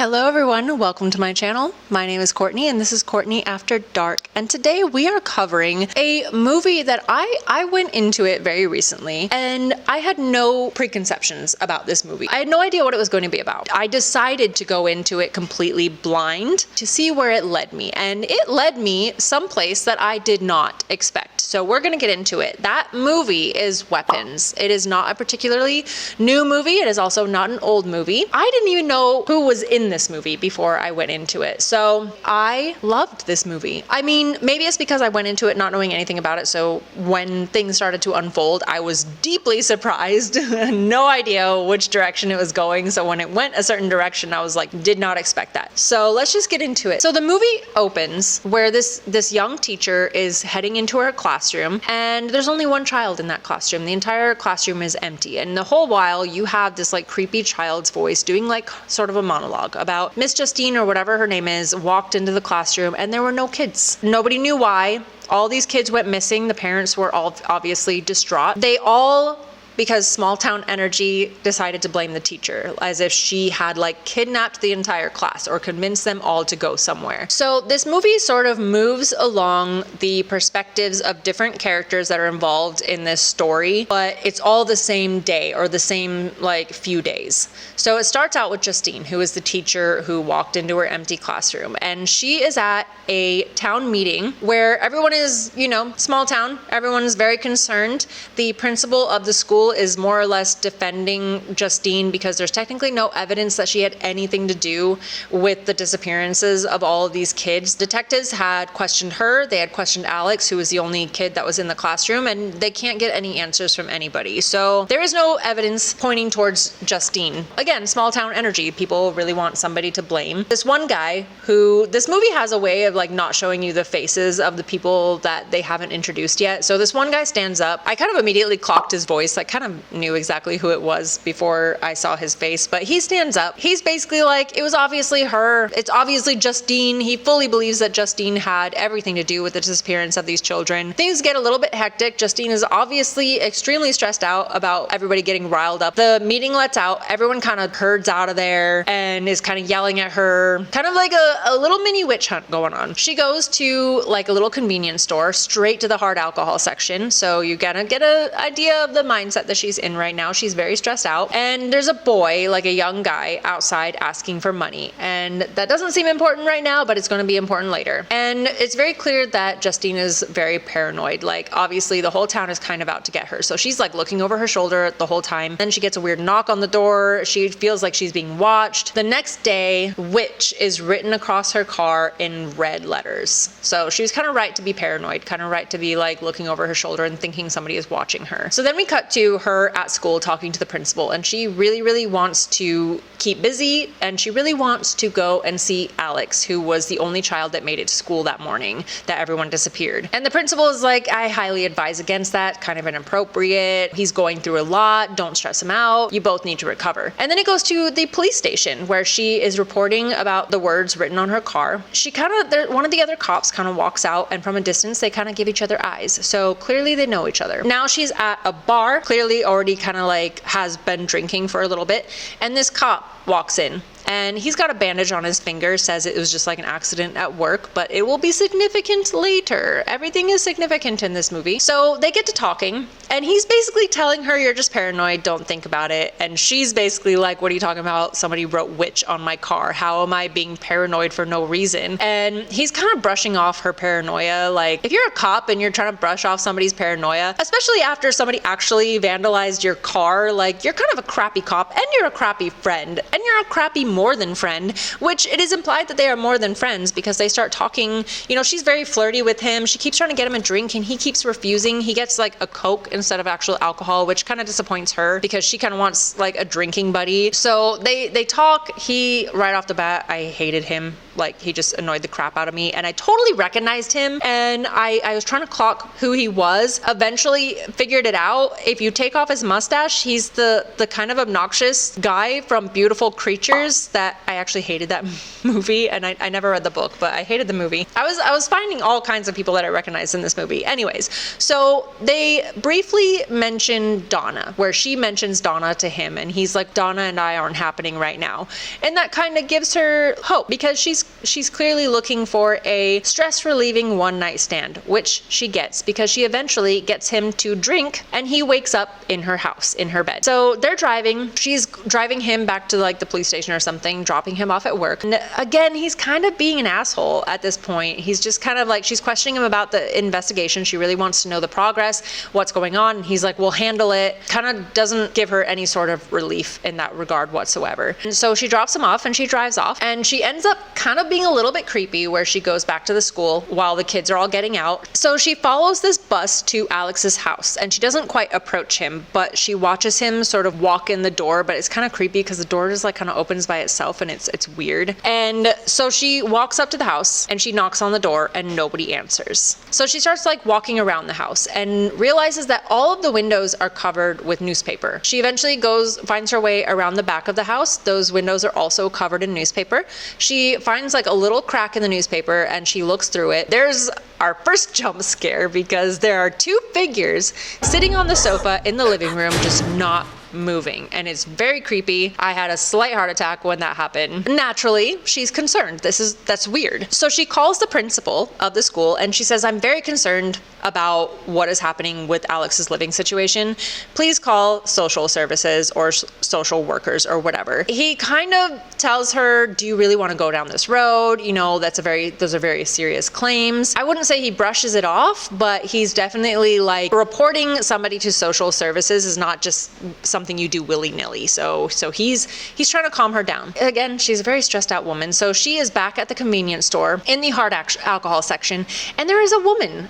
Hello everyone, welcome to my channel. My name is Courtney and this is Courtney After Dark. And today we are covering a movie that I went into it very recently and I had no preconceptions about this movie. I had no idea what it was going to be about. I decided to go into it completely blind to see where it led me. And it led me someplace that I did not expect. So we're going to get into it. That movie is Weapons. It is not a particularly new movie. It is also not an old movie. I didn't even know who was in this movie before I went into it. So I loved this movie. I mean, maybe it's because I went into it not knowing anything about it. So when things started to unfold, I was deeply surprised. No idea which direction it was going. So when it went a certain direction, I was like, did not expect that. So let's just get into it. So the movie opens where this young teacher is heading into her classroom and there's only one child in that classroom. The entire classroom is empty. And the whole while you have this like creepy child's voice doing like sort of a monologue about Miss Justine or whatever her name is walked into the classroom and there were no kids. Nobody knew why. All these kids went missing. The parents were all obviously distraught. They all, because small town energy, decided to blame the teacher as if she had like kidnapped the entire class or convinced them all to go somewhere. So this movie sort of moves along the perspectives of different characters that are involved in this story, but it's all the same day or the same like few days. So it starts out with Justine, who is the teacher who walked into her empty classroom, and she is at a town meeting where everyone is, you know, small town, everyone is very concerned. The principal of the school is more or less defending Justine because there's technically no evidence that she had anything to do with the disappearances of all of these kids. Detectives had questioned her, they had questioned Alex, who was the only kid that was in the classroom, and they can't get any answers from anybody. So there is no evidence pointing towards Justine. Again, small town energy, people really want somebody to blame. This one guy who, this movie has a way of like not showing you the faces of the people that they haven't introduced yet. So this one guy stands up. I kind of immediately clocked his voice, like kind of knew exactly who it was before I saw his face, but he stands up. He's basically like, it was obviously her. It's obviously Justine. He fully believes that Justine had everything to do with the disappearance of these children. Things get a little bit hectic. Justine is obviously extremely stressed out about everybody getting riled up. The meeting lets out. Everyone kind of herds out of there and is kind of yelling at her. Kind of like a little mini witch hunt going on. She goes to like a little convenience store, straight to the hard alcohol section. So you gotta get an idea of the mindset that she's in right now. She's very stressed out. And there's a boy, like a young guy, outside asking for money. And that doesn't seem important right now, but it's going to be important later. And it's very clear that Justine is very paranoid. Like, obviously, the whole town is kind of out to get her. So she's like looking over her shoulder the whole time. Then she gets a weird knock on the door. She feels like she's being watched. The next day, witch is written across her car in red letters. So she was kind of right to be paranoid, kind of right to be like looking over her shoulder and thinking somebody is watching her. So then we cut to her at school talking to the principal, and she really wants to keep busy, and she really wants to go and see Alex, who was the only child that made it to school that morning that everyone disappeared. And the principal is like, I highly advise against that, kind of inappropriate. He's going through a lot, don't stress him out. You both need to recover. And then it goes to the police station where she is reporting about the words written on her car. She kind of, one of the other cops kind of walks out, and from a distance they kind of give each other eyes. So clearly they know each other. Now she's at a bar, clearly already kind of like has been drinking for a little bit, and this cop walks in. And he's got a bandage on his finger, says it was just like an accident at work, but it will be significant later. Everything is significant in this movie. So they get to talking, and he's basically telling her, you're just paranoid, don't think about it. And she's basically like, what are you talking about? Somebody wrote witch on my car. How am I being paranoid for no reason? And he's kind of brushing off her paranoia. Like, if you're a cop and you're trying to brush off somebody's paranoia, especially after somebody actually vandalized your car, like, you're kind of a crappy cop, and you're a crappy friend, and you're a crappy more than friend, which it is implied that they are more than friends because they start talking. You know, she's very flirty with him. She keeps trying to get him a drink and he keeps refusing. He gets like a Coke instead of actual alcohol, which kind of disappoints her because she kind of wants like a drinking buddy. So they talk. He, right off the bat, I hated him. Like, he just annoyed the crap out of me, and I totally recognized him, and I was trying to clock who he was. Eventually figured it out. If you take off his mustache, he's the kind of obnoxious guy from Beautiful Creatures that I actually hated that movie, and I never read the book, but I hated the movie. I was finding all kinds of people that I recognized in this movie. Anyways, so they briefly mention Donna, where she mentions Donna to him, and he's like, Donna and I aren't happening right now. And that kind of gives her hope, because she's clearly looking for a stress relieving one night stand, which she gets, because she eventually gets him to drink, and he wakes up in her house, in her bed. So they're driving. She's driving him back to like the police station or something, dropping him off at work. And again, he's kind of being an asshole at this point. He's just kind of like, she's questioning him about the investigation. She really wants to know the progress, what's going on. And he's like, we'll handle it. Kind of doesn't give her any sort of relief in that regard whatsoever. And so she drops him off and she drives off, and she ends up kind of being a little bit creepy, where she goes back to the school while the kids are all getting out. So she follows this bus to Alex's house, and she doesn't quite approach him, but she watches him sort of walk in the door, but it's kind of creepy because the door just like kind of opens by itself, and it's weird. And so she walks up to the house and she knocks on the door, and nobody answers. So she starts like walking around the house and realizes that all of the windows are covered with newspaper. She eventually finds her way around the back of the house. Those windows are also covered in newspaper. She finds like a little crack in the newspaper, and she looks through it. There's our first jump scare, because there are two figures sitting on the sofa in the living room, just not moving, and it's very creepy. I had a slight heart attack when that happened. Naturally, she's concerned. That's weird. So she calls the principal of the school, and she says, I'm very concerned about what is happening with Alex's living situation. Please call social services or social workers or whatever. He kind of tells her, do you really want to go down this road? You know, those are very serious claims. I wouldn't say he brushes it off, but he's definitely like, reporting somebody to social services is not just something you do willy-nilly. So he's trying to calm her down. Again, she's a very stressed out woman. So she is back at the convenience store in the hard alcohol section, and there is a woman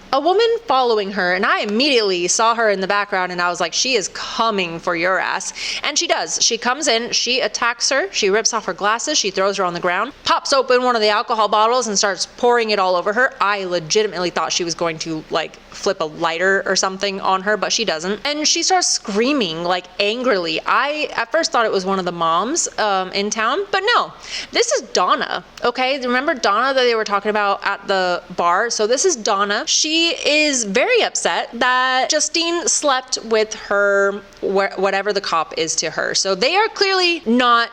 following her, and I immediately saw her in the background, and I was like, she is coming for your ass. And she does. She comes in, she attacks her, she rips off her glasses, she throws her on the ground, pops open one of the alcohol bottles and starts pouring it all over her. I legitimately thought she was going to like flip a lighter or something on her, but she doesn't. And she starts screaming like angrily. I at first thought it was one of the moms in town, but no, this is Donna. Okay, remember Donna that they were talking about at the bar? So this is Donna. She is very upset that Justine slept with her, whatever the cop is to her. So they are clearly not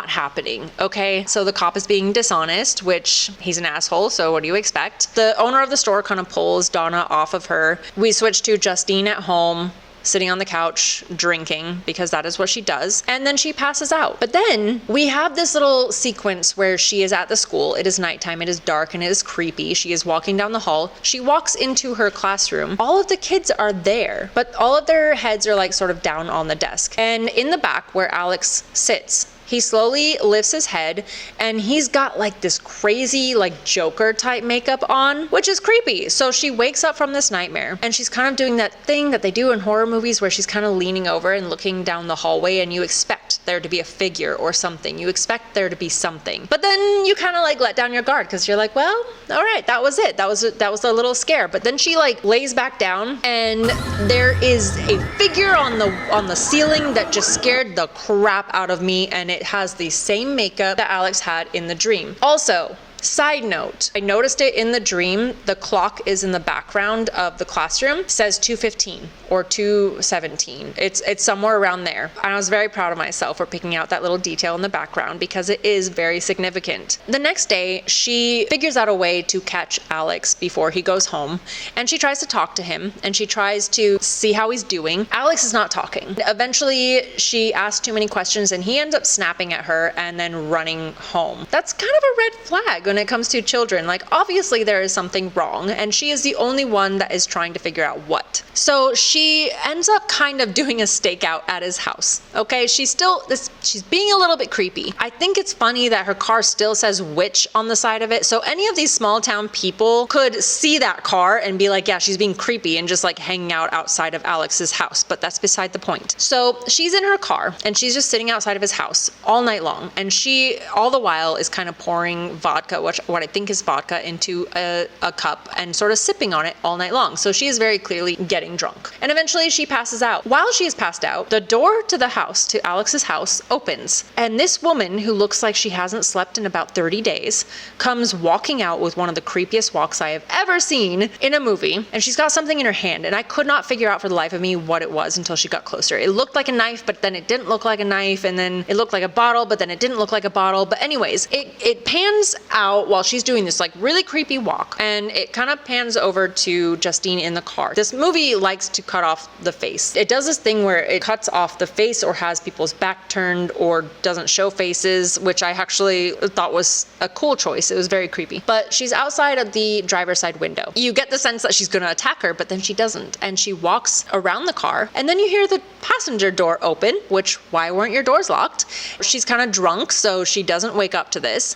happening. Okay, so the cop is being dishonest, which he's an asshole, so what do you expect? The owner of the store kind of pulls Donna off of her. We switch to Justine at home, sitting on the couch drinking, because that is what she does, and then she passes out. But then we have this little sequence where she is at the school. It is nighttime, it is dark, and it is creepy. She is walking down the hall. She walks into her classroom. All of the kids are there, but all of their heads are like sort of down on the desk. And in the back where Alex sits, he slowly lifts his head, and he's got like this crazy like Joker type makeup on, which is creepy. So she wakes up from this nightmare, and she's kind of doing that thing that they do in horror movies where she's kind of leaning over and looking down the hallway, and you expect there to be a figure or something. You expect there to be something. But then you kind of like let down your guard, because you're like, well, all right, that was it. That was a little scare. But then she like lays back down, and there is a figure on the ceiling that just scared the crap out of me, and it has the same makeup that Alex had in the dream. Also, side note, I noticed it in the dream. The clock is in the background of the classroom. It says 2:15 or 2:17. It's somewhere around there. And I was very proud of myself for picking out that little detail in the background, because it is very significant. The next day, she figures out a way to catch Alex before he goes home, and she tries to talk to him, and she tries to see how he's doing. Alex is not talking. Eventually, she asks too many questions, and he ends up snapping at her and then running home. That's kind of a red flag when it comes to children. Like, obviously there is something wrong, and she is the only one that is trying to figure out what. So she ends up kind of doing a stakeout at his house. Okay, she's being a little bit creepy. I think it's funny that her car still says witch on the side of it, so any of these small town people could see that car and be like, yeah, she's being creepy, and just like hanging out outside of Alex's house. But that's beside the point. So she's in her car, and she's just sitting outside of his house all night long, and she all the while is kind of pouring vodka what I think is vodka, into a cup and sort of sipping on it all night long. So she is very clearly getting drunk. And eventually she passes out. While she is passed out, the door to the house, to Alex's house, opens. And this woman, who looks like she hasn't slept in about 30 days, comes walking out with one of the creepiest walks I have ever seen in a movie. And she's got something in her hand. And I could not figure out for the life of me what it was until she got closer. It looked like a knife, but then it didn't look like a knife. And then it looked like a bottle, but then it didn't look like a bottle. But anyways, it pans out while she's doing this like really creepy walk. And it kind of pans over to Justine in the car. This movie likes to cut off the face. It does this thing where it cuts off the face or has people's back turned or doesn't show faces, which I actually thought was a cool choice. It was very creepy. But she's outside of the driver's side window. You get the sense that she's going to attack her, but then she doesn't. And she walks around the car, and then you hear the passenger door open, which, why weren't your doors locked? She's kind of drunk, so she doesn't wake up to this.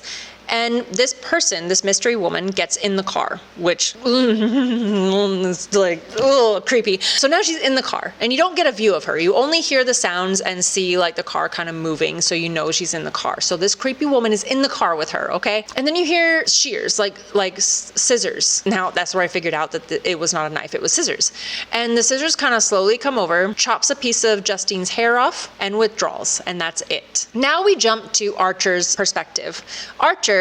And this person, this mystery woman, gets in the car, which is like, oh, creepy. So now she's in the car, and you don't get a view of her. You only hear the sounds and see like the car kind of moving, so you know she's in the car. So this creepy woman is in the car with her, okay? And then you hear shears, like scissors. Now that's where I figured out that it was not a knife, it was scissors. And the scissors kind of slowly come over, chops a piece of Justine's hair off, and withdraws, and that's it. Now we jump to Archer's perspective. Archer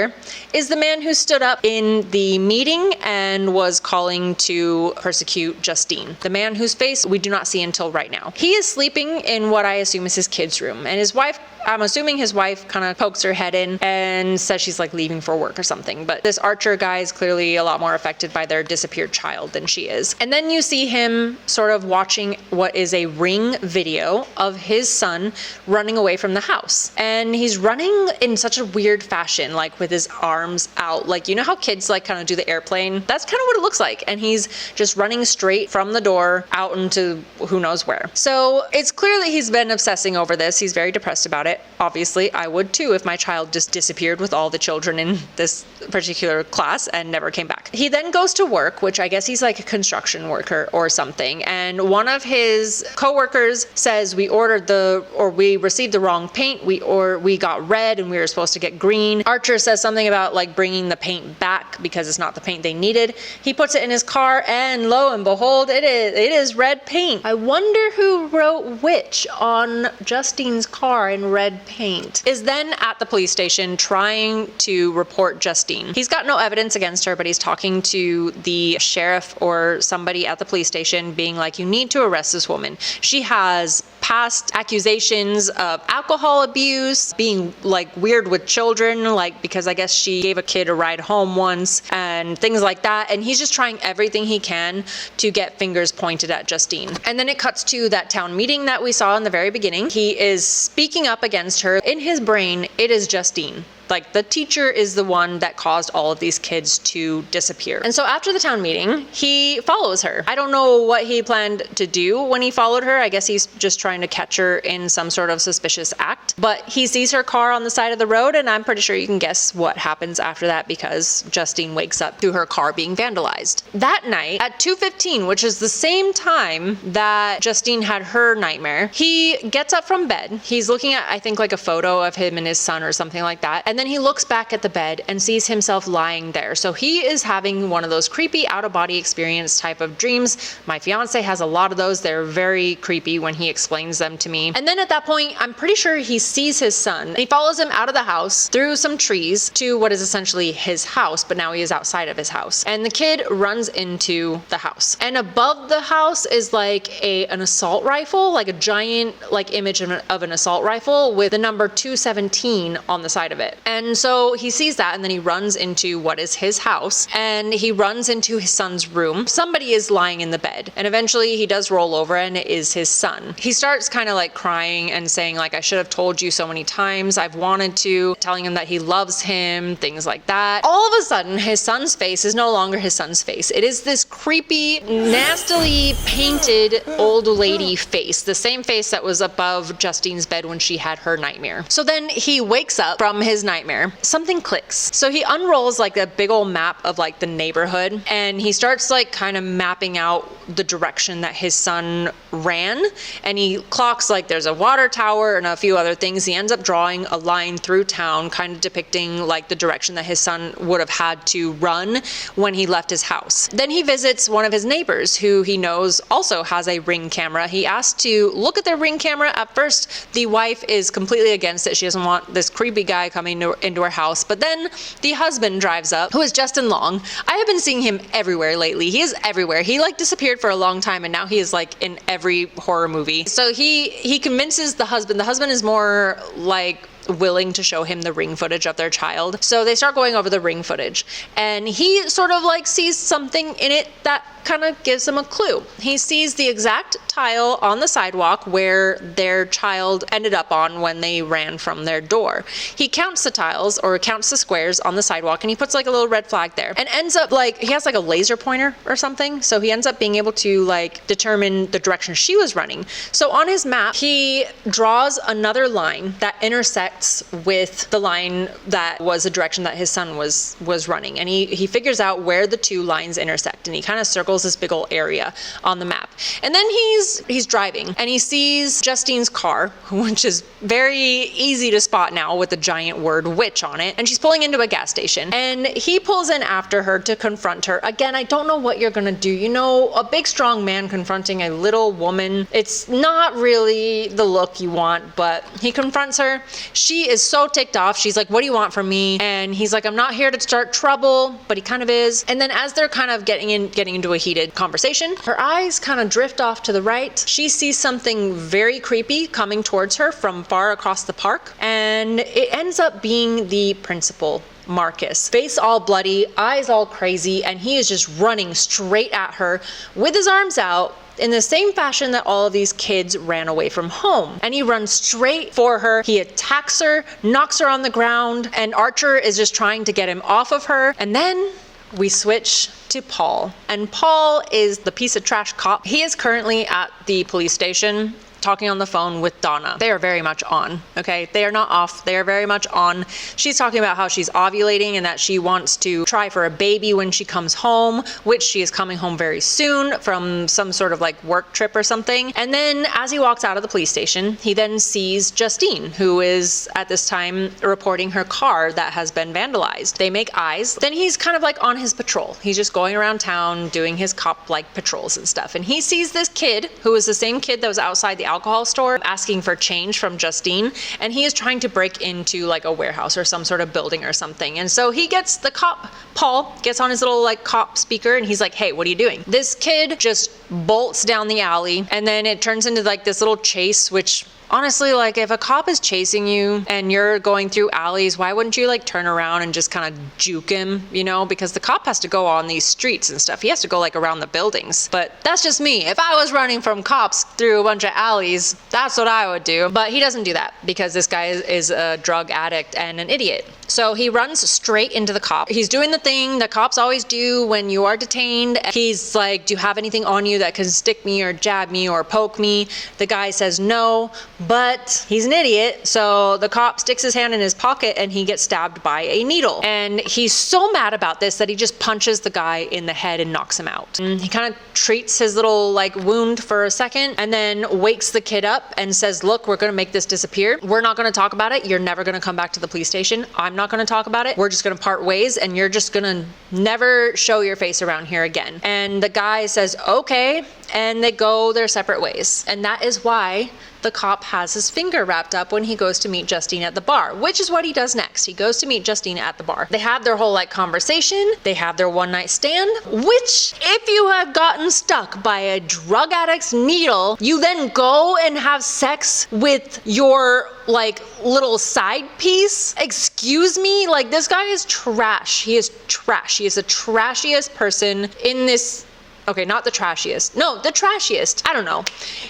is the man who stood up in the meeting and was calling to persecute Justine. The man whose face we do not see until right now. He is sleeping in what I assume is his kid's room, and his wife, I'm assuming his wife, kind of pokes her head in and says she's like leaving for work or something. But this Archer guy is clearly a lot more affected by their disappeared child than she is. And then you see him sort of watching what is a Ring video of his son running away from the house. And he's running in such a weird fashion, like with his arms out. Like, you know how kids like kind of do the airplane? That's kind of what it looks like. And he's just running straight from the door out into who knows where. So it's clear that he's been obsessing over this. He's very depressed about it. Obviously, I would too if my child just disappeared with all the children in this particular class and never came back. He then goes to work, which I guess he's like a construction worker or something. And one of his coworkers says we received the wrong paint. We got red and we were supposed to get green. Archer says something about like bringing the paint back because it's not the paint they needed. He puts it in his car, and lo and behold, it is red paint. I wonder who wrote which on Justine's car in red paint. Is then at the police station trying to report Justine. He's got no evidence against her, but he's talking to the sheriff or somebody at the police station being like, you need to arrest this woman. She has past accusations of alcohol abuse, being like weird with children, like because I guess she gave a kid a ride home once and things like that. And he's just trying everything he can to get fingers pointed at Justine. And then it cuts to that town meeting that we saw in the very beginning. He is speaking up against her. In his brain, it is Justine. Like, the teacher is the one that caused all of these kids to disappear. And so after the town meeting, he follows her. I don't know what he planned to do when he followed her. I guess he's just trying to catch her in some sort of suspicious act. But he sees her car on the side of the road, and I'm pretty sure you can guess what happens after that because Justine wakes up to her car being vandalized. That night at 2:15, which is the same time that Justine had her nightmare, he gets up from bed. He's looking at, I think, like a photo of him and his son or something like that. And then he looks back at the bed and sees himself lying there. So he is having one of those creepy out-of-body experience type of dreams. My fiance has a lot of those. They're very creepy when he explains them to me. And then at that point, I'm pretty sure he sees his son. He follows him out of the house through some trees to what is essentially his house, but now he is outside of his house. And the kid runs into the house. And above the house is like an assault rifle, like a giant like image of an assault rifle with the number 217 on the side of it. And so he sees that, and then he runs into what is his house, and he runs into his son's room. Somebody is lying in the bed, and eventually he does roll over, and it is his son. He starts kind of like crying and saying like, I should have told you so many times, I've wanted to, telling him that he loves him, things like that. All of a sudden, his son's face is no longer his son's face. It is this creepy, nastily painted old lady face, the same face that was above Justine's bed when she had her nightmare. So then he wakes up from his nightmare nightmare. Something clicks. So he unrolls like a big old map of like the neighborhood, and he starts like kind of mapping out the direction that his son ran, and he clocks like there's a water tower and a few other things. He ends up drawing a line through town, kind of depicting like the direction that his son would have had to run when he left his house. Then he visits one of his neighbors who he knows also has a Ring camera. He asks to look at their Ring camera. At first, the wife is completely against it. She doesn't want this creepy guy coming into her house. But then the husband drives up, who is Justin Long. I have been seeing him everywhere lately. He is everywhere. He like disappeared for a long time, and now he is like in every horror movie. So he convinces the husband. The husband is more like willing to show him the Ring footage of their child. So they start going over the Ring footage, and he sort of like sees something in it that kind of gives him a clue. He sees the exact tile on the sidewalk where their child ended up on when they ran from their door. He counts the tiles, or counts the squares on the sidewalk, and he puts like a little red flag there, and ends up like, he has like a laser pointer or something, so he ends up being able to like determine the direction she was running. So on his map, he draws another line that intersects with the line that was the direction that his son was running, and he figures out where the two lines intersect, and he kind of circles this big old area on the map. And then he's driving, and he sees Justine's car, which is very easy to spot now with the giant word witch on it, and she's pulling into a gas station, and he pulls in after her to confront her. Again, I don't know what you're gonna do. You know, a big strong man confronting a little woman, it's not really the look you want, but he confronts her. She is so ticked off. She's like, what do you want from me? And he's like, I'm not here to start trouble, but he kind of is. And then as they're kind of getting into a heated conversation, her eyes kind of drift off to the right. She sees something very creepy coming towards her from far across the park, and it ends up being the principal, Marcus. Face all bloody, eyes all crazy, and he is just running straight at her with his arms out, in the same fashion that all of these kids ran away from home. And he runs straight for her. He attacks her, knocks her on the ground, and Archer is just trying to get him off of her. And then we switch to Paul. And Paul is the piece of trash cop. He is currently at the police station talking on the phone with Donna. They are very much on, okay? They are not off. They are very much on. She's talking about how she's ovulating and that she wants to try for a baby when she comes home, which she is coming home very soon from some sort of like work trip or something. And then as he walks out of the police station, he then sees Justine, who is at this time reporting her car that has been vandalized. They make eyes. Then he's kind of like on his patrol. He's just going around town doing his cop-like patrols and stuff. And he sees this kid, who is the same kid that was outside the alcohol store asking for change from Justine, and he is trying to break into like a warehouse or some sort of building or something. And so he gets the cop, Paul, gets on his little like cop speaker, and he's like, hey, what are you doing? This kid just bolts down the alley, and then it turns into like this little chase, which honestly, like if a cop is chasing you and you're going through alleys, why wouldn't you like turn around and just kind of juke him, you know? Because the cop has to go on these streets and stuff. He has to go like around the buildings. But that's just me. If I was running from cops through a bunch of alleys, that's what I would do. But he doesn't do that because this guy is a drug addict and an idiot. So he runs straight into the cop. He's doing the thing that cops always do when you are detained. He's like, do you have anything on you that can stick me or jab me or poke me? The guy says no, but he's an idiot. So the cop sticks his hand in his pocket and he gets stabbed by a needle. And he's so mad about this that he just punches the guy in the head and knocks him out. And he kind of treats his little like wound for a second and then wakes the kid up and says, look, we're gonna make this disappear. We're not gonna talk about it. You're never gonna come back to the police station. I'm not going to talk about it. We're just going to part ways, and you're just going to never show your face around here again. And the guy says, okay, and they go their separate ways. And that is why the cop has his finger wrapped up when he goes to meet Justine at the bar, which is what he does next. He goes to meet Justine at the bar. They have their whole like conversation. They have their one night stand, which if you have gotten stuck by a drug addict's needle, you then go and have sex with your like little side piece. Excuse me, like this guy is trash. He is trash. He is the trashiest person in this Okay, not the trashiest. No, the trashiest. I don't know.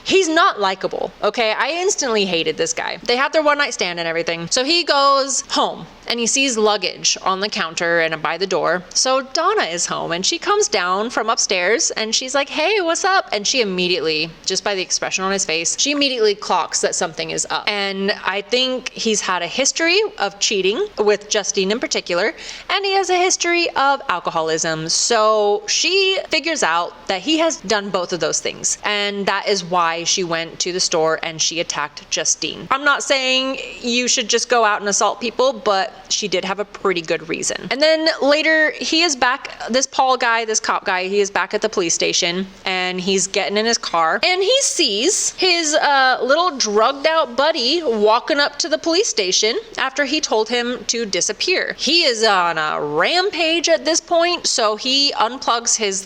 He's not likable, okay? I instantly hated this guy. They had their one night stand and everything. So he goes home and he sees luggage on the counter and by the door. So Donna is home and she comes down from upstairs and she's like, hey, what's up? And she immediately, just by the expression on his face, she immediately clocks that something is up. And I think he's had a history of cheating with Justine in particular, and he has a history of alcoholism. So she figures out that he has done both of those things. And that is why she went to the store and she attacked Justine. I'm not saying you should just go out and assault people, but she did have a pretty good reason. And then later he is back, this Paul guy, this cop guy, he is back at the police station and he's getting in his car and he sees his little drugged out buddy walking up to the police station after he told him to disappear. He is on a rampage at this point, so he unplugs his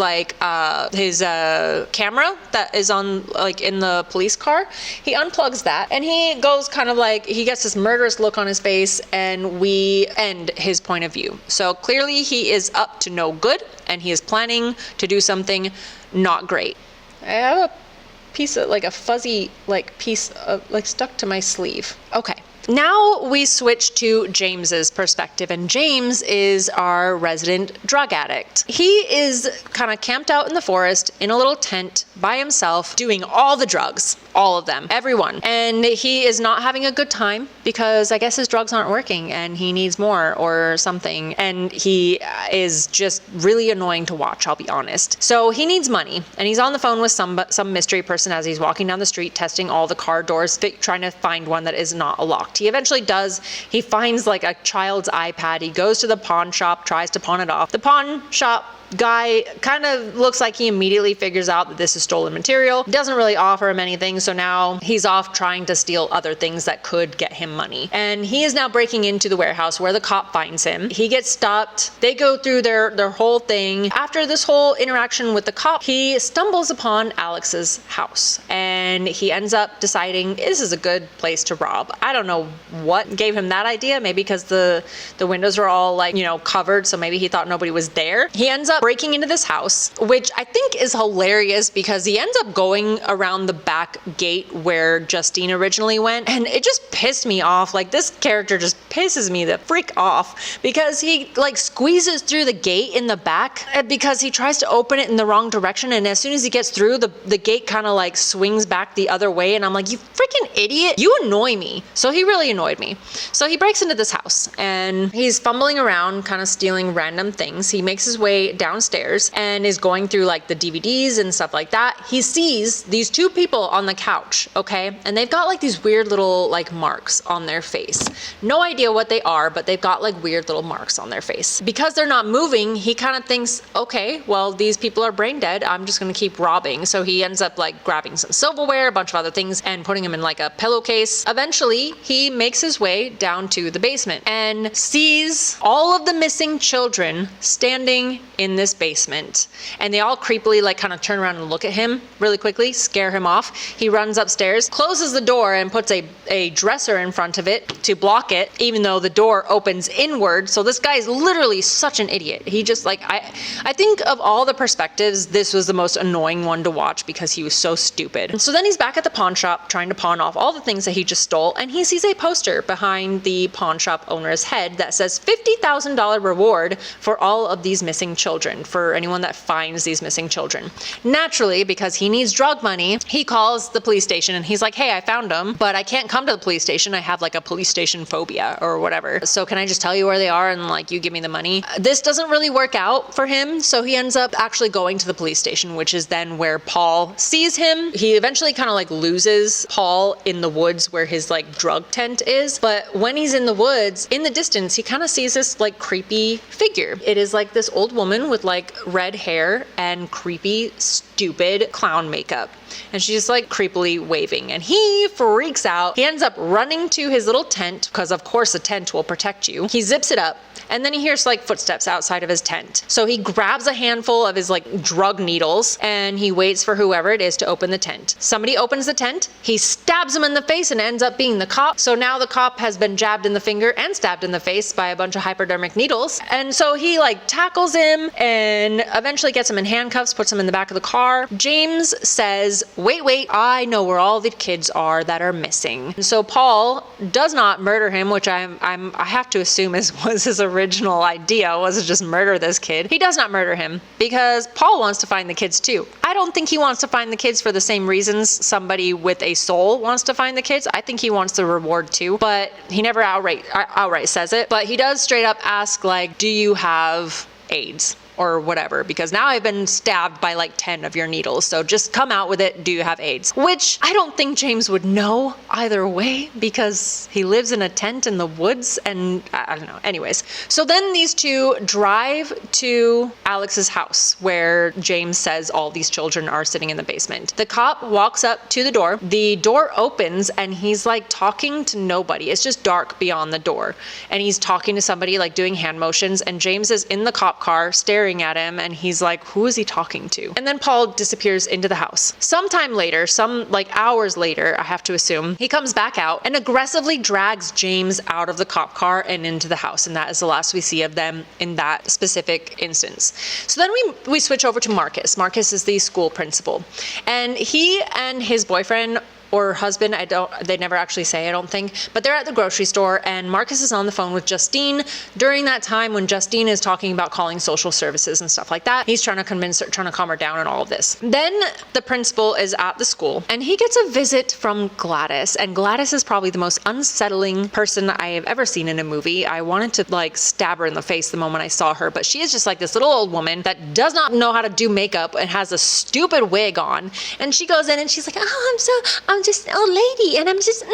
camera that is on like in the police car. He unplugs that and he goes kind of like, he gets this murderous look on his face and we end his point of view. So clearly he is up to no good and he is planning to do something not great. I have a piece of like a fuzzy like piece of like stuck to my sleeve. Okay. Now we switch to James's perspective, and James is our resident drug addict. He is kind of camped out in the forest in a little tent by himself doing all the drugs, all of them, everyone. And he is not having a good time because I guess his drugs aren't working and he needs more or something. And he is just really annoying to watch, I'll be honest. So he needs money and he's on the phone with some mystery person as he's walking down the street, testing all the car doors, trying to find one that is not locked. He eventually does. He finds like a child's iPad. He goes to the pawn shop, tries to pawn it off. The pawn shop guy kind of looks like he immediately figures out that this is stolen material. Doesn't really offer him anything, so now he's off trying to steal other things that could get him money. And he is now breaking into the warehouse where the cop finds him. He gets stopped. They go through their whole thing. After this whole interaction with the cop, he stumbles upon Alex's house and he ends up deciding this is a good place to rob. I don't know what gave him that idea. Maybe because the windows are all like, you know, covered, so maybe he thought nobody was there. He ends up breaking into this house, which I think is hilarious because he ends up going around the back gate where Justine originally went, and it just pissed me off. Like, this character just pisses me the freak off because he like squeezes through the gate in the back because he tries to open it in the wrong direction, and as soon as he gets through, the gate kind of like swings back the other way, and I'm like, you freaking idiot, you annoy me. So he really annoyed me. So he breaks into this house and he's fumbling around, kind of stealing random things. He makes his way downstairs and is going through like the DVDs and stuff like that. He sees these two people on the couch, okay? And they've got like these weird little like marks on their face. No idea what they are, but they've got like weird little marks on their face. Because they're not moving, he kind of thinks, okay, well, these people are brain dead. I'm just gonna keep robbing. So he ends up like grabbing some silverware, a bunch of other things, and putting them in like a pillowcase. Eventually, he makes his way down to the basement and sees all of the missing children standing in this basement. And they all creepily like kind of turn around and look at him really quickly, scare him off. He runs upstairs, closes the door, and puts a dresser in front of it to block it, even though the door opens inward. So this guy is literally such an idiot. He just like, I think of all the perspectives, this was the most annoying one to watch because he was so stupid. And so then he's back at the pawn shop trying to pawn off all the things that he just stole, and he sees a poster behind the pawn shop owner's head that says $50,000 reward for all of these missing children, for anyone that finds these missing children. Naturally, because he needs drug money, he calls the police station and he's like, hey, I found them, but I can't come to the police station. I have like a police station phobia or whatever. So can I just tell you where they are and like you give me the money? This doesn't really work out for him. So he ends up actually going to the police station, which is then where Paul sees him. He eventually kind of like loses Paul in the woods where his like drug tent is. But when he's in the woods, in the distance, he kind of sees this like creepy figure. It is like this old woman with like red hair and creepy, stupid clown makeup. And she's just like creepily waving, and he freaks out. He ends up running to his little tent, because of course a tent will protect you. He zips it up, and then he hears like footsteps outside of his tent. So he grabs a handful of his like drug needles, and he waits for whoever it is to open the tent. Somebody opens the tent, he stabs him in the face and ends up being the cop. So now the cop has been jabbed in the finger and stabbed in the face by a bunch of hypodermic needles. And so he like tackles him and eventually gets him in handcuffs, puts him in the back of the car. James says, wait, I know where all the kids are that are missing. And so Paul does not murder him, which I have to assume was his original idea, was to just murder this kid. He does not murder him because Paul wants to find the kids too. I don't think he wants to find the kids for the same reasons somebody with a soul wants to find the kids. I think he wants the reward too, but he never outright says it. But he does straight up ask, like, do you have AIDS? Or whatever, because now I've been stabbed by like 10 of your needles, so just come out with it, do you have AIDS? Which I don't think James would know either way, because he lives in a tent in the woods, and I don't know. Anyways, so then these two drive to Alex's house, where James says all these children are sitting in the basement. The cop walks up to the door opens, and he's like talking to nobody. It's just dark beyond the door, and he's talking to somebody, like doing hand motions, and James is in the cop car staring at him, and he's like, who is he talking to? And then Paul disappears into the house. Sometime later, some like hours later, I have to assume, he comes back out and aggressively drags James out of the cop car and into the house, and that is the last we see of them in that specific instance. So then we switch over to Marcus. Marcus is the school principal, and he and his boyfriend or husband, they never actually say, I don't think, but they're at the grocery store, and Marcus is on the phone with Justine during that time when Justine is talking about calling social services and stuff like that. He's trying to calm her down and all of this. Then the principal is at the school, and he gets a visit from Gladys, and Gladys is probably the most unsettling person I have ever seen in a movie. I wanted to like stab her in the face the moment I saw her, but she is just like this little old woman that does not know how to do makeup and has a stupid wig on, and she goes in and she's like, I'm just an old lady, and I'm just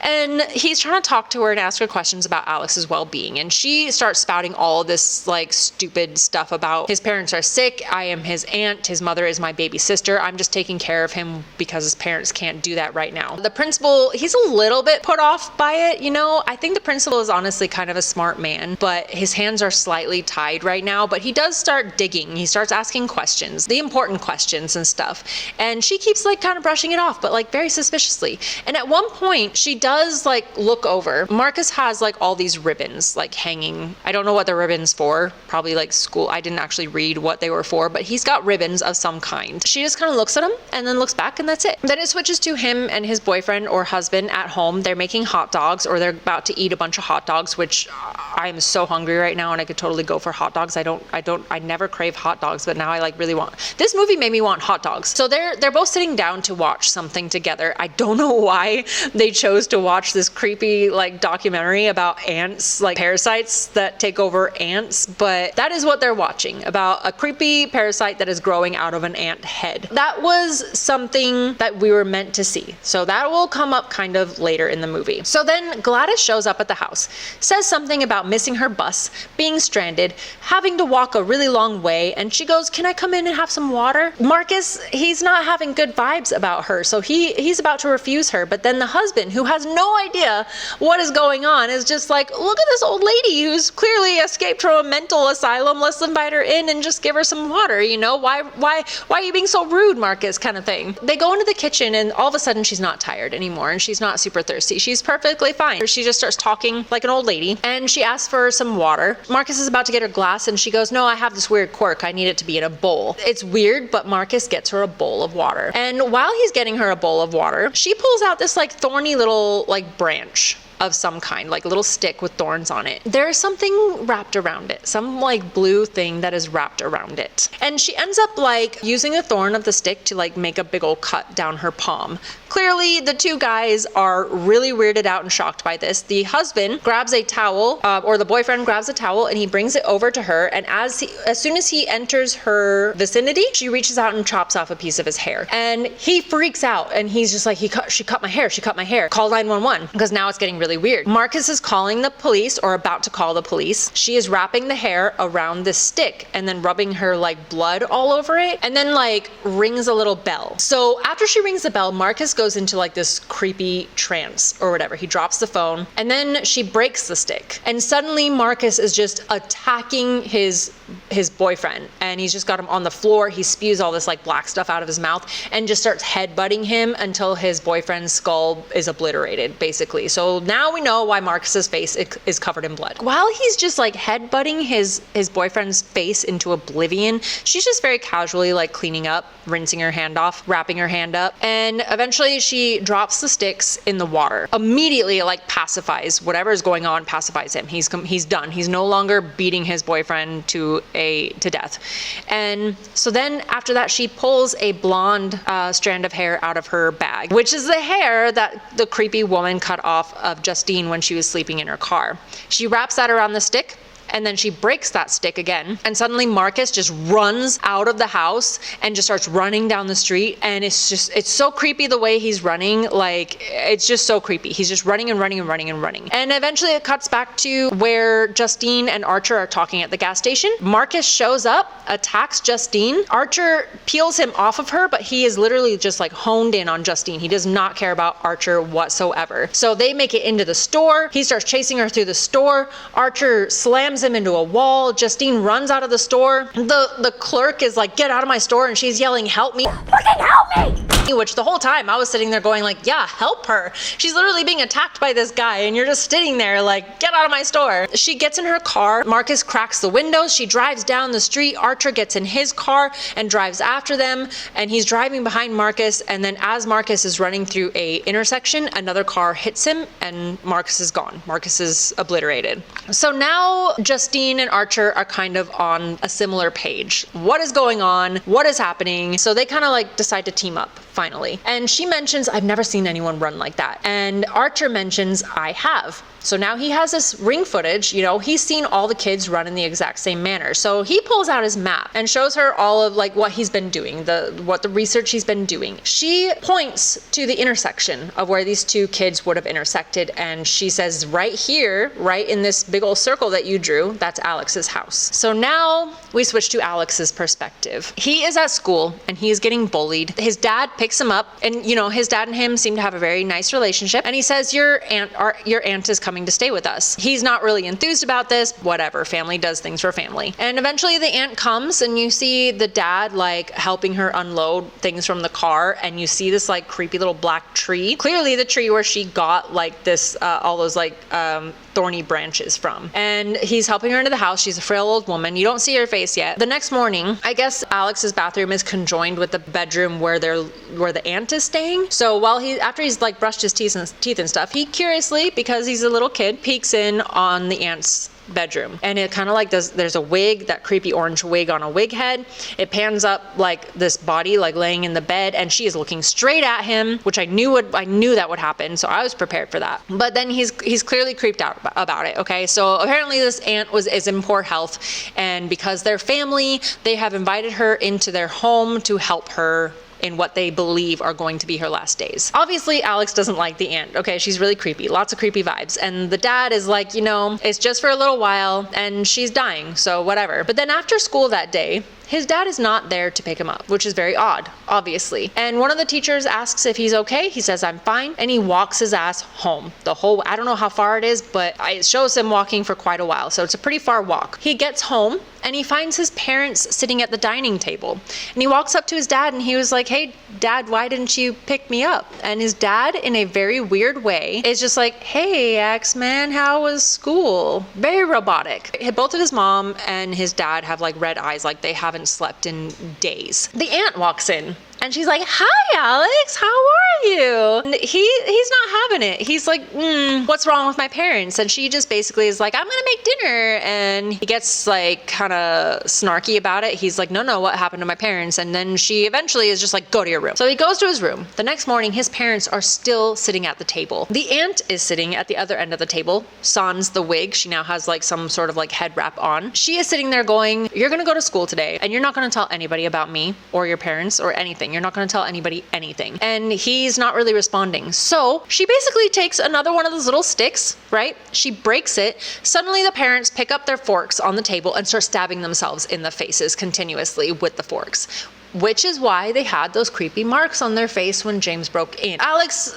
and he's trying to talk to her and ask her questions about Alex's well-being, and she starts spouting all this like stupid stuff about his parents are sick, I am his aunt, his mother is my baby sister, I'm just taking care of him because his parents can't do that right now. The principal, he's a little bit put off by it, you know. I think the principal is honestly kind of a smart man, but his hands are slightly tied right now. But he does start digging, he starts asking questions, the important questions and stuff, and she keeps like kind of brushing it off, but like very suspiciously. And at one point she does like look over. Marcus has like all these ribbons like hanging. I don't know what the ribbons for, probably like school. I didn't actually read what they were for, but he's got ribbons of some kind. She just kind of looks at him and then looks back, and that's it. Then it switches to him and his boyfriend or husband at home. They're making hot dogs, or they're about to eat a bunch of hot dogs, which I am so hungry right now and I could totally go for hot dogs. I never crave hot dogs, but now I like really want. This movie made me want hot dogs. So they're both sitting down to watch something together. I don't know why they chose to watch this creepy like documentary about ants, like parasites that take over ants, but that is what they're watching, about a creepy parasite that is growing out of an ant head. That was something that we were meant to see. So that will come up kind of later in the movie. So then Gladys shows up at the house, says something about missing her bus, being stranded, having to walk a really long way, and she goes, can I come in and have some water? Marcus, he's not having good vibes about her, so he's about to refuse her, but then the husband, who has no idea what is going on, is just like, look at this old lady who's clearly escaped from a mental asylum, let's invite her in and just give her some water, you know, why are you being so rude, Marcus, kind of thing. They go into the kitchen, and all of a sudden she's not tired anymore, and she's not super thirsty, she's perfectly fine. She just starts talking like an old lady, and she asks for some water. Marcus is about to get her glass, and she goes, no, I have this weird quirk, I need it to be in a bowl. It's weird, but Marcus gets her a bowl of water, and while he's getting her a bowl of water, she pulls out this like thorny little like branch of some kind, like a little stick with thorns on it. There's something wrapped around it, some like blue thing that is wrapped around it. And she ends up like using a thorn of the stick to like make a big old cut down her palm. Clearly the two guys are really weirded out and shocked by this. The husband grabs a towel, or the boyfriend grabs a towel, and he brings it over to her, and as soon as he enters her vicinity, she reaches out and chops off a piece of his hair. And he freaks out, and he's just like, she cut my hair, call 911, because now it's getting really really weird. Marcus is calling the police, or about to call the police. She is wrapping the hair around this stick and then rubbing her like blood all over it, and then like rings a little bell. So after she rings the bell, Marcus goes into like this creepy trance or whatever. He drops the phone, and then she breaks the stick, and suddenly Marcus is just attacking his boyfriend, and he's just got him on the floor. He spews all this like black stuff out of his mouth and just starts headbutting him until his boyfriend's skull is obliterated, basically. So now we know why Marcus's face is covered in blood. While he's just like headbutting his boyfriend's face into oblivion, she's just very casually like cleaning up, rinsing her hand off, wrapping her hand up, and eventually she drops the sticks in the water. Immediately it like pacifies whatever is going on, pacifies him. He's done. He's no longer beating his boyfriend to death. And so then after that, she pulls a blonde strand of hair out of her bag, which is the hair that the creepy woman cut off of Justine when she was sleeping in her car. She wraps that around the stick, and then she breaks that stick again, and suddenly Marcus just runs out of the house and just starts running down the street, and it's so creepy the way he's running. Like, it's just so creepy. He's just running and running and running and running. And eventually it cuts back to where Justine and Archer are talking at the gas station. Marcus shows up, attacks Justine. Archer peels him off of her, but he is literally just like honed in on Justine. He does not care about Archer whatsoever. So they make it into the store. He starts chasing her through the store. Archer slams him into a wall. Justine runs out of the store. The clerk is like, get out of my store, and she's yelling, help me, fucking help me, which the whole time I was sitting there going like, yeah, help her. She's literally being attacked by this guy, and you're just sitting there like, get out of my store. She gets in her car. Marcus cracks the windows. She drives down the street. Archer gets in his car and drives after them, and he's driving behind Marcus, and then as Marcus is running through a intersection, another car hits him, and Marcus is gone. Marcus is obliterated. So now Justine and Archer are kind of on a similar page. What is going on? What is happening? So they kind of like decide to team up finally. And she mentions, I've never seen anyone run like that. And Archer mentions, I have. So now he has this ring footage, you know, he's seen all the kids run in the exact same manner. So he pulls out his map and shows her all of like what he's been doing, what the research he's been doing. She points to the intersection of where these two kids would have intersected, and she says, right here, right in this big old circle that you drew, that's Alex's house. So now we switch to Alex's perspective. He is at school and he is getting bullied. His dad picks him up, and you know, his dad and him seem to have a very nice relationship, and he says, your aunt is coming to stay with us. He's not really enthused about this, whatever, family does things for family. And eventually the aunt comes, and you see the dad like helping her unload things from the car, and you see this like creepy little black tree, clearly the tree where she got like this all those like thorny branches from. And he's helping her into the house. She's a frail old woman. You don't see her face yet. The next morning, I guess Alex's bathroom is conjoined with the bedroom where the aunt is staying. So after he's like brushed his teeth and stuff, he curiously, because he's a little kid, peeks in on the aunt's bedroom, and it kind of like there's a wig, that creepy orange wig on a wig head. It pans up like this body like laying in the bed, and she is looking straight at him, which I knew that would happen, so I was prepared for that. But then he's clearly creeped out about it. Okay, so apparently this aunt is in poor health, and because they're family, they have invited her into their home to help her in what they believe are going to be her last days. Obviously, Alex doesn't like the aunt. Okay, she's really creepy. Lots of creepy vibes. And the dad is like, you know, it's just for a little while and she's dying, so whatever. But then after school that day, his dad is not there to pick him up, which is very odd, obviously. And one of the teachers asks if he's okay. He says, I'm fine. And he walks his ass home. I don't know how far it is, but it shows him walking for quite a while. So it's a pretty far walk. He gets home and he finds his parents sitting at the dining table. And he walks up to his dad and he was like, hey, Dad, why didn't you pick me up? And his dad, in a very weird way, is just like, hey, X-Man, how was school? Very robotic. Both of his mom and his dad have like red eyes, like they haven't slept in days. The aunt walks in and she's like, hi, Alex, how are you? And he's not having it. He's like, what's wrong with my parents? And she just basically is like, I'm gonna make dinner. And he gets like kind of snarky about it. He's like, no, what happened to my parents? And then she eventually is just like, go to your room. So he goes to his room. The next morning, his parents are still sitting at the table. The aunt is sitting at the other end of the table, sans the wig. She now has like some sort of like head wrap on. She is sitting there going, you're gonna go to school today and you're not gonna tell anybody about me or your parents or anything. You're not going to tell anybody anything. And he's not really responding. So she basically takes another one of those little sticks, right? She breaks it. Suddenly the parents pick up their forks on the table and start stabbing themselves in the faces continuously with the forks, which is why they had those creepy marks on their face when James broke in. Alex,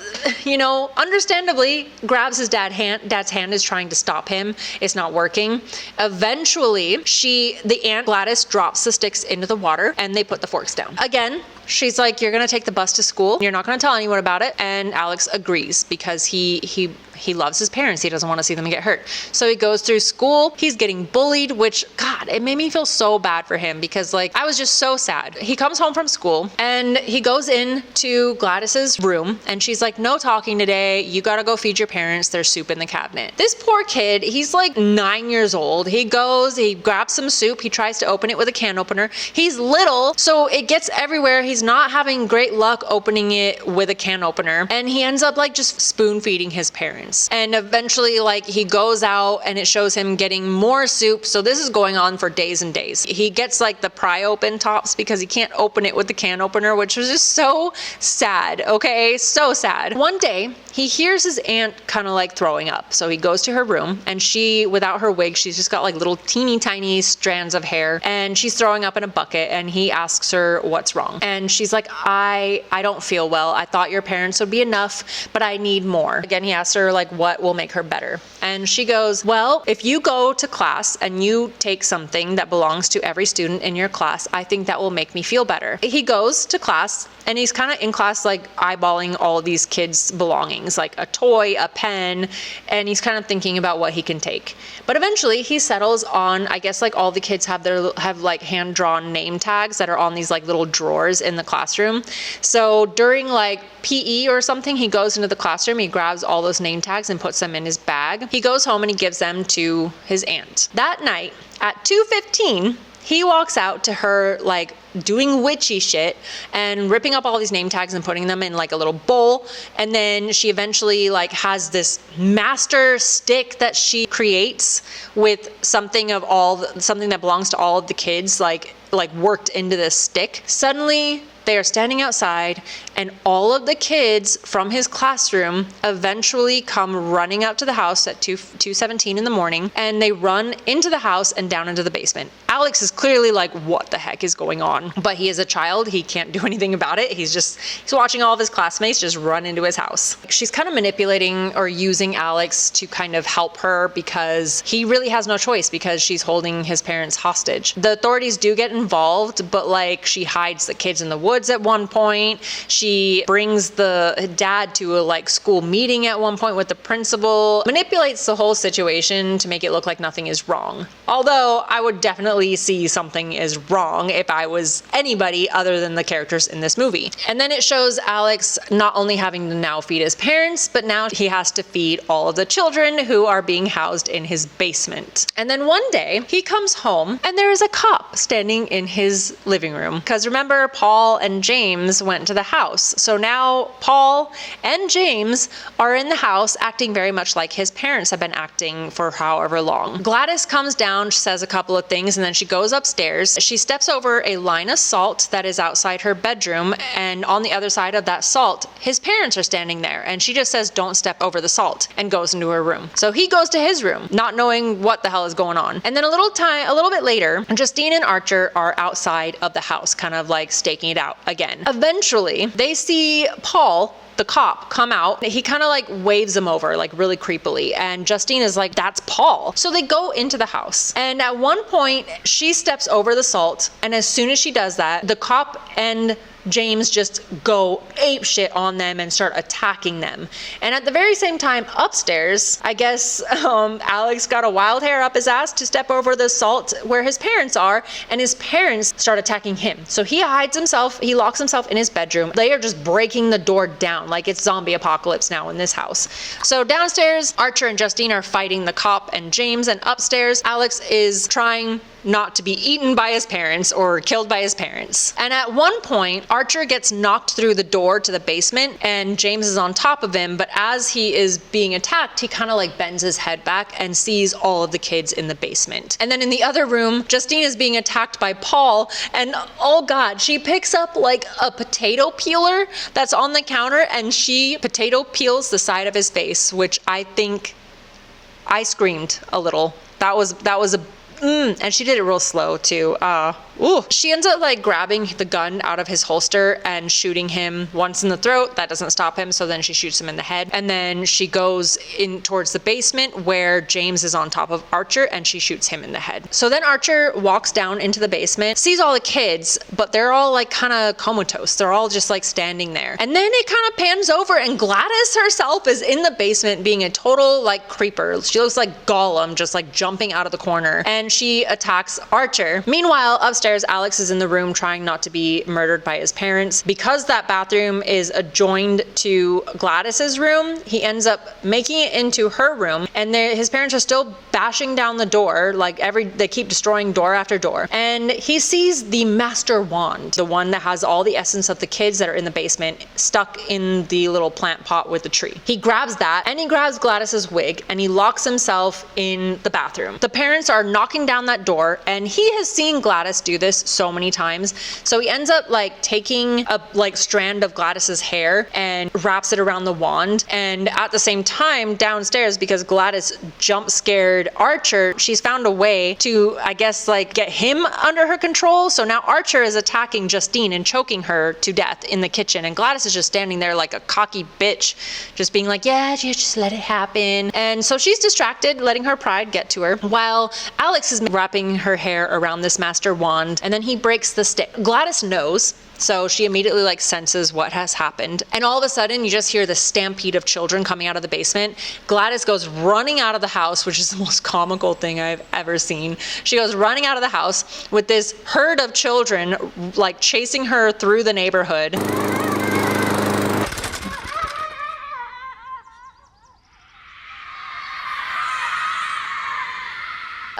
understandably grabs his dad's hand, is trying to stop him. It's not working. Eventually, the aunt Gladys drops the sticks into the water and they put the forks down. Again, she's like, you're gonna take the bus to school. You're not gonna tell anyone about it. And Alex agrees because he loves his parents. He doesn't want to see them get hurt. So he goes through school. He's getting bullied, which, God, it made me feel so bad for him because I was just so sad. He comes home from school and he goes into Gladys's room and she's like, no talking today. You got to go feed your parents. There's soup in the cabinet. This poor kid, he's 9 years old. He grabs some soup. He tries to open it with a can opener. He's little, so it gets everywhere. He's not having great luck opening it with a can opener. And he ends up just spoon feeding his parents. And eventually he goes out and it shows him getting more soup. So this is going on for days and days. He gets the pry open tops because he can't open it with the can opener, which was just so sad. Okay, so sad. One day he hears his aunt kind of throwing up. So he goes to her room and she, without her wig, she's just got little teeny tiny strands of hair and she's throwing up in a bucket, and he asks her what's wrong. And she's like, I don't feel well. I thought your parents would be enough, but I need more. Again, he asks her what will make her better. And she goes, well, if you go to class and you take something that belongs to every student in your class, I think that will make me feel better. He goes to class and he's kind of in class eyeballing all these kids' belongings, a toy, a pen, and he's kind of thinking about what he can take. But eventually he settles on, I guess all the kids have hand-drawn name tags that are on these little drawers in the classroom. So during PE or something, he goes into the classroom, he grabs all those name tags and puts them in his bag. He goes home and he gives them to his aunt. That night at 2:15, he walks out to her doing witchy shit and ripping up all these name tags and putting them in a little bowl. And then she eventually has this master stick that she creates with something that belongs to all of the kids worked into this stick. Suddenly they are standing outside and all of the kids from his classroom eventually come running up to the house at 2:17 in the morning, and they run into the house and down into the basement. Alex is clearly what the heck is going on? But he is a child. He can't do anything about it. He's watching all of his classmates just run into his house. She's kind of manipulating or using Alex to kind of help her because he really has no choice because she's holding his parents hostage. The authorities do get involved, but she hides the kids in the woods at one point. She brings the dad to a school meeting at one point with the principal, manipulates the whole situation to make it look like nothing is wrong. Although I would definitely see something is wrong if I was anybody other than the characters in this movie. And then it shows Alex not only having to now feed his parents, but now he has to feed all of the children who are being housed in his basement. And then one day he comes home and there is a cop standing in his living room. Because remember, Paul and James went to the house. So now Paul and James are in the house acting very much like his parents have been acting for however long. Gladys comes down, says a couple of things, and then she goes upstairs. She steps over a line of salt that is outside her bedroom, and on the other side of that salt, his parents are standing there, and she just says, don't step over the salt, and goes into her room. So he goes to his room, not knowing what the hell is going on. And then a little bit later, Justine and Archer are outside of the house, kind of staking it out again. Eventually, they see Paul, the cop, come out. He kind of waves him over really creepily, and Justine is like, that's Paul. So they go into the house, and at one point she steps over the salt, and as soon as she does that, the cop and James just go ape shit on them and start attacking them. And at the very same time, upstairs, I guess Alex got a wild hair up his ass to step over the salt where his parents are, and his parents start attacking him. So he hides himself, he locks himself in his bedroom. They are just breaking the door down like it's zombie apocalypse now in this house. So downstairs, Archer and Justine are fighting the cop and James, and upstairs, Alex is trying not to be eaten by his parents or killed by his parents. And at one point, Archer gets knocked through the door to the basement and James is on top of him, but as he is being attacked, he kind of like bends his head back and sees all of the kids in the basement. And then in the other room, Justine is being attacked by Paul, and oh god, she picks up like a potato peeler that's on the counter and she potato peels the side of his face, which I think I screamed a little. That was a and she did it real slow too. Ooh. She ends up like grabbing the gun out of his holster and shooting him once in the throat. That doesn't stop him, so then she shoots him in the head. And then she goes in towards the basement where James is on top of Archer and she shoots him in the head. So then Archer walks down into the basement, sees all the kids, but they're all like kind of comatose. They're all just like standing there. And then it kind of pans over and Gladys herself is in the basement being a total like creeper. She looks like Gollum, just like jumping out of the corner. And she attacks Archer. Meanwhile, upstairs, Alex is in the room trying not to be murdered by his parents. Because that bathroom is adjoined to Gladys's room, he ends up making it into her room, and his parents are still bashing down the door, like they keep destroying door after door. And he sees the master wand, the one that has all the essence of the kids that are in the basement stuck in the little plant pot with the tree. He grabs that and he grabs Gladys's wig and he locks himself in the bathroom. The parents are knocking down that door and he has seen Gladys do this so many times. So he ends up like taking a like strand of Gladys's hair and wraps it around the wand. And at the same time downstairs, because Gladys jump scared Archer, she's found a way to, I guess, like get him under her control. So now Archer is attacking Justine and choking her to death in the kitchen. And Gladys is just standing there like a cocky bitch, just being like, yeah, just let it happen. And so she's distracted, letting her pride get to her, while Alex is wrapping her hair around this master wand. And then he breaks the stick. Gladys knows, so she immediately like senses what has happened. And all of a sudden you just hear the stampede of children coming out of the basement. Gladys goes running out of the house, which is the most comical thing I've ever seen. She goes running out of the house with this herd of children like chasing her through the neighborhood.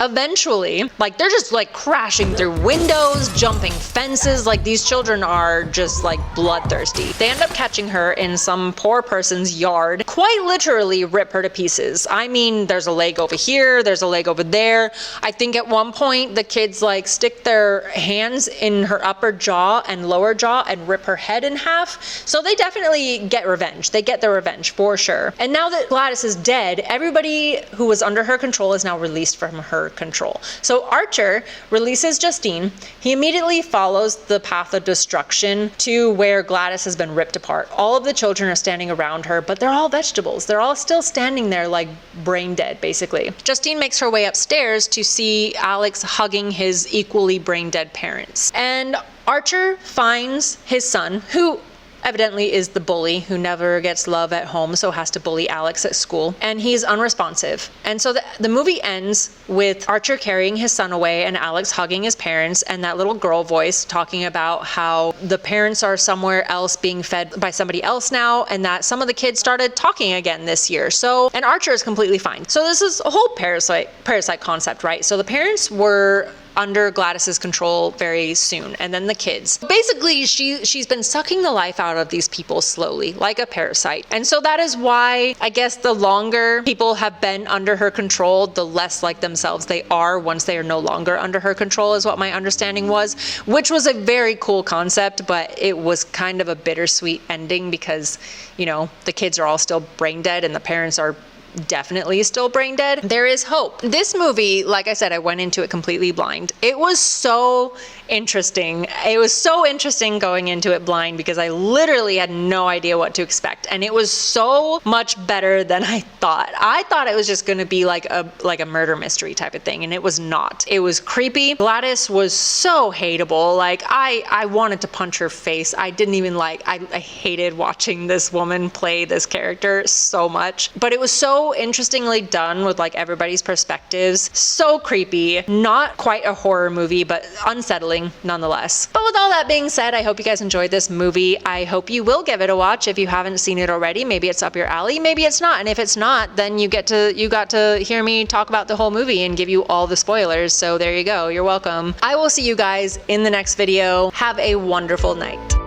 Eventually, like they're just like crashing through windows, jumping fences, like these children are just like bloodthirsty. They end up catching her in some poor person's yard, quite literally rip her to pieces. I mean, there's a leg over here, there's a leg over there. I think at one point the kids like stick their hands in her upper jaw and lower jaw and rip her head in half. So they definitely get revenge. They get their revenge for sure. And now that Gladys is dead, everybody who was under her control is now released from her control. So Archer releases Justine. He immediately follows the path of destruction to where Gladys has been ripped apart. All of the children are standing around her, but they're all vegetables. They're all still standing there like brain dead, basically. Justine makes her way upstairs to see Alex hugging his equally brain dead parents. And Archer finds his son, who evidently is the bully who never gets love at home, so has to bully Alex at school, and he's unresponsive. And so the movie ends with Archer carrying his son away and Alex hugging his parents, and that little girl voice talking about how the parents are somewhere else being fed by somebody else now, and that some of the kids started talking again this year. So, and Archer is completely fine. So this is a whole parasite concept, right? So the parents were under Gladys's control very soon, and then the kids. Basically, she's been sucking the life out of these people slowly, like a parasite. And so that is why, I guess, the longer people have been under her control, the less like themselves they are once they are no longer under her control, is what my understanding was, which was a very cool concept, but it was kind of a bittersweet ending because, you know, the kids are all still brain dead and the parents are definitely still brain dead. There is hope. This movie, like I said, I went into it completely blind. It was so interesting. It was so interesting going into it blind because I literally had no idea what to expect. And it was so much better than I thought. I thought it was just going to be like a murder mystery type of thing, and it was not. It was creepy. Gladys was so hateable. Like I wanted to punch her face. I didn't even like, I hated watching this woman play this character so much, but it was so interestingly done with like everybody's perspectives. So creepy. Not quite a horror movie, but unsettling. unsettling nonetheless. But with all that being said, I hope you guys enjoyed this movie. I hope you will give it a watch if you haven't seen it already. Maybe it's up your alley, maybe it's not. And if it's not, then you got to hear me talk about the whole movie and give you all the spoilers. So there you go. You're welcome. I will see you guys in the next video. Have a wonderful night.